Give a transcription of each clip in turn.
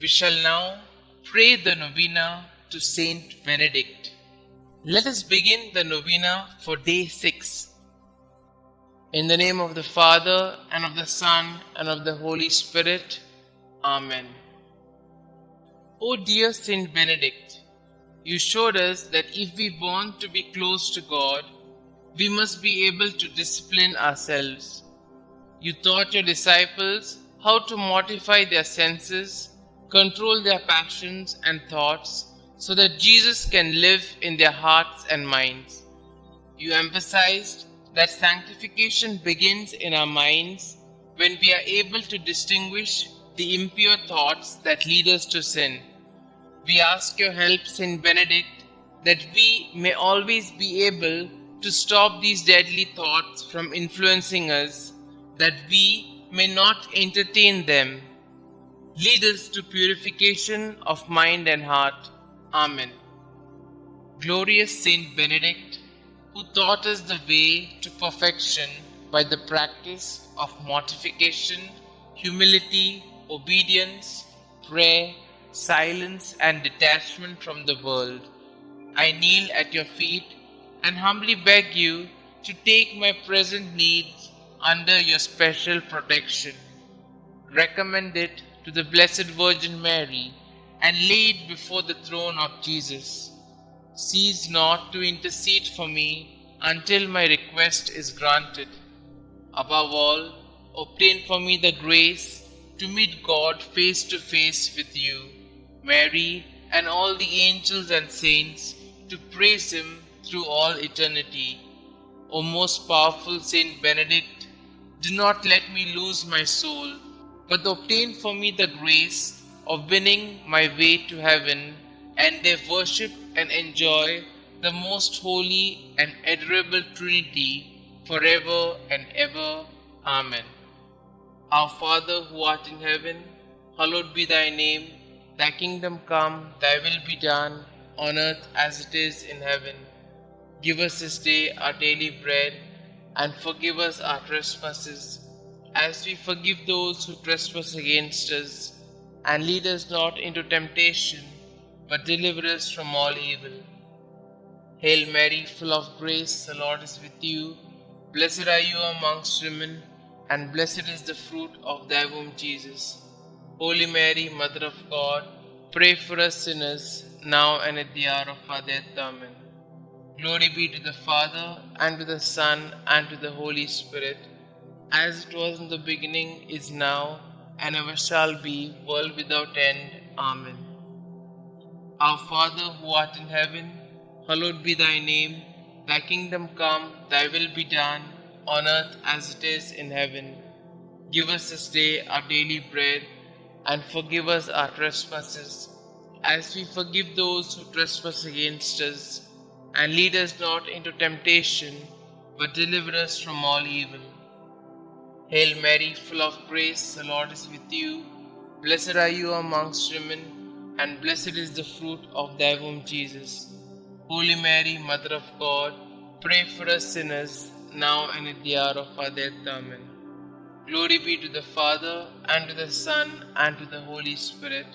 We shall now pray the Novena to St Benedict. Let us begin the Novena for day 6. In the name of the Father, and of the Son, and of the Holy Spirit. Amen. O dear St Benedict, you showed us that if we want to be close to God, we must be able to discipline ourselves. You taught your disciples how to mortify their senses, control their passions and thoughts, so that Jesus can live in their hearts and minds. You emphasized that sanctification begins in our minds when we are able to distinguish the impure thoughts that lead us to sin. We ask your help, St. Benedict, that we may always be able to stop these deadly thoughts from influencing us, that we may not entertain them. Lead us to purification of mind and heart. Amen. Glorious Saint Benedict, who taught us the way to perfection by the practice of mortification, humility, obedience, prayer, silence, and detachment from the world, I kneel at your feet and humbly beg you to take my present needs under your special protection. Recommend it to the Blessed Virgin Mary and lay it before the throne of Jesus. Cease not to intercede for me until my request is granted. Above all, obtain for me the grace to meet God face to face with you, Mary, and all the angels and saints, to praise Him through all eternity. O most powerful Saint Benedict, do not let me lose my soul, but obtain for me the grace of winning my way to heaven, and there worship and enjoy the most holy and adorable Trinity forever and ever. Amen. Our Father who art in heaven, hallowed be thy name. Thy kingdom come, thy will be done, on earth as it is in heaven. Give us this day our daily bread, and forgive us our trespasses, as we forgive those who trespass against us. And lead us not into temptation, but deliver us from all evil. Hail Mary, full of grace, the Lord is with you. Blessed are you amongst women, and blessed is the fruit of thy womb, Jesus. Holy Mary, Mother of God, pray for us sinners, now and at the hour of our death. Amen. Glory be to the Father, and to the Son, and to the Holy Spirit, as it was in the beginning, is now, and ever shall be, world without end. Amen. Our Father who art in heaven, hallowed be thy name. Thy kingdom come, thy will be done, on earth as it is in heaven. Give us this day our daily bread, and forgive us our trespasses, as we forgive those who trespass against us. And lead us not into temptation, but deliver us from all evil. Hail Mary, full of grace, the Lord is with you. Blessed are you amongst women, and blessed is the fruit of thy womb, Jesus. Holy Mary, Mother of God, pray for us sinners, now and at the hour of our death. Amen. Glory be to the Father, and to the Son, and to the Holy Spirit,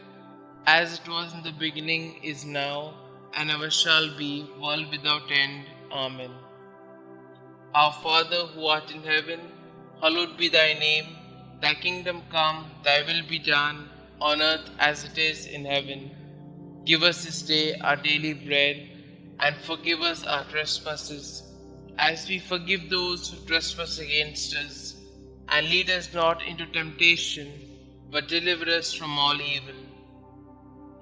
as it was in the beginning, is now, and ever shall be, world without end. Amen. Our Father who art in heaven, hallowed be thy name. Thy kingdom come, thy will be done, on earth as it is in heaven. Give us this day our daily bread, and forgive us our trespasses, as we forgive those who trespass against us. And lead us not into temptation, but deliver us from all evil.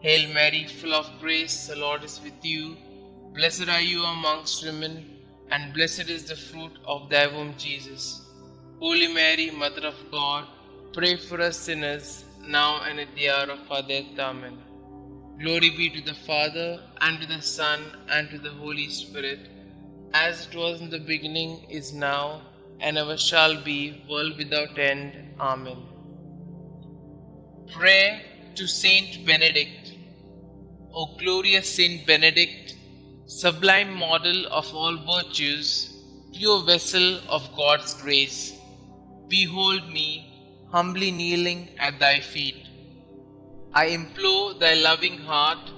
Hail Mary, full of grace, the Lord is with you. Blessed are you amongst women, and blessed is the fruit of thy womb, Jesus. Holy Mary, Mother of God, pray for us sinners, now and at the hour of our death. Amen. Glory be to the Father, and to the Son, and to the Holy Spirit, as it was in the beginning, is now, and ever shall be, world without end. Amen. Prayer to Saint Benedict. O glorious Saint Benedict, sublime model of all virtues, pure vessel of God's grace, behold me, humbly kneeling at thy feet. I implore thy loving heart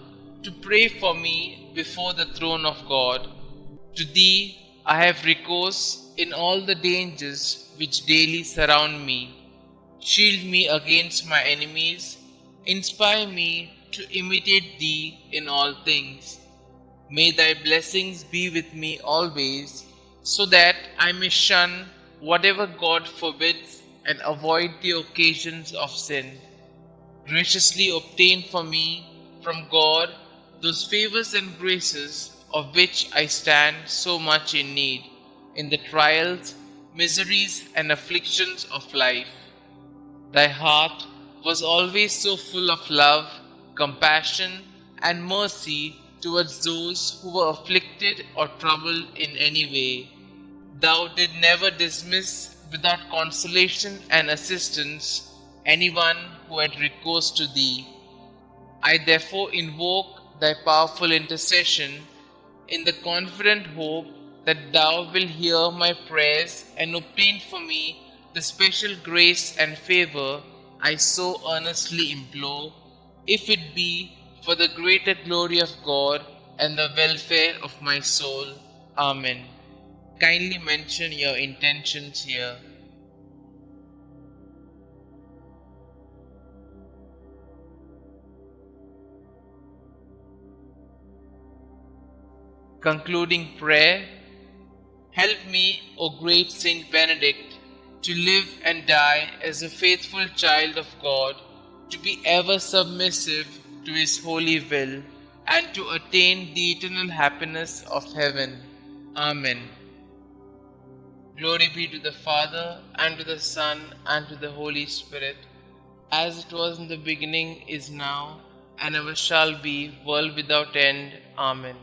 to pray for me before the throne of God. To thee I have recourse in all the dangers which daily surround me. Shield me against my enemies, inspire me to imitate thee in all things. May thy blessings be with me always, so that I may shun whatever God forbids and avoid the occasions of sin. Graciously obtain for me from God those favors and graces of which I stand so much in need in the trials, miseries, and afflictions of life. Thy heart was always so full of love, compassion, and mercy towards those who were afflicted or troubled in any way. Thou did never dismiss without consolation and assistance anyone who had recourse to thee. I therefore invoke thy powerful intercession in the confident hope that thou wilt hear my prayers and obtain for me the special grace and favor I so earnestly implore, if it be for the greater glory of God and the welfare of my soul. Amen. Kindly mention your intentions here. Concluding prayer. Help me, O great St Benedict, to live and die as a faithful child of God, to be ever submissive to His holy will, and to attain the eternal happiness of heaven. Amen. Glory be to the Father, and to the Son, and to the Holy Spirit, as it was in the beginning, is now, and ever shall be, world without end. Amen.